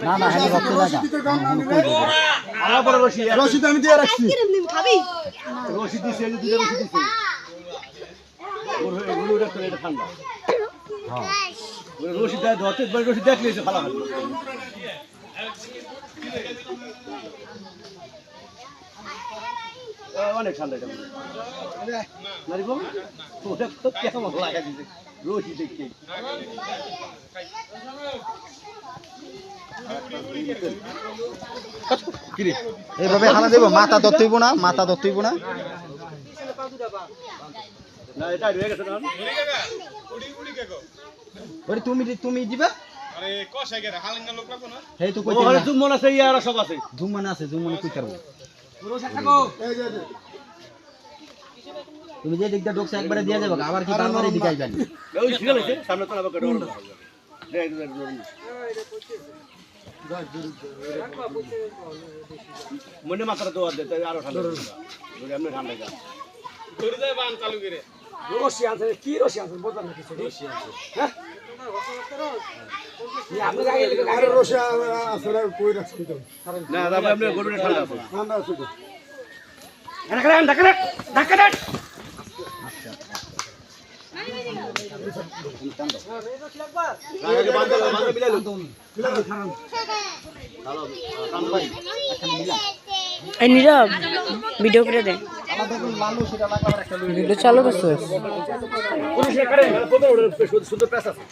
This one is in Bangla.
না না হ্যাঁ রশিদ আমি দিয়ে রাখছি রশিদ দিছে ঠান্ডা রশিদ ধরতে রশিদ দেখলে ভালো হয় অনেক ঠান্ডা কেমন লাগা দিচ্ছে রশিদ দেখতে এইভাবে হানা দেব মাথা ধরতেইব না মাথা ধরতেইব না না এটা হয়ে গেছে না ওরে তুমি দিবা আরে কষাই গেরা হালঙ্গা লোক লাগো না এই তো কইতে ওরে জুম মনে আছে ইয়ারা সব আছে জুম মানে আছে জুম মানে কই করব তুমি যে দিকটা ঢোকছ একবারে দিয়ে দেব আবার কি বারবারই দিকাইবেন ওই সিগনাল আছে সামনে তো আবার কাটর মনে মাত্রা তো আর দেতে আরো ঠান্ডা ধরে এমনি ঠান্ডা যা ধরে যায় বান চালু করে রশি আছে কি রশি আছে বুঝলাম না কিছু রশি আছে হ্যাঁ আপনি আগে আরে রশি আছে কই রাখছি তো না দাদা আপনি গরুরে ঠান্ডা আছে ঠান্ডা আছে তো ঢাকা নীরব ভিডিও করে দে ভিডিও চালু করছিস সুন্দর প্যাস আছে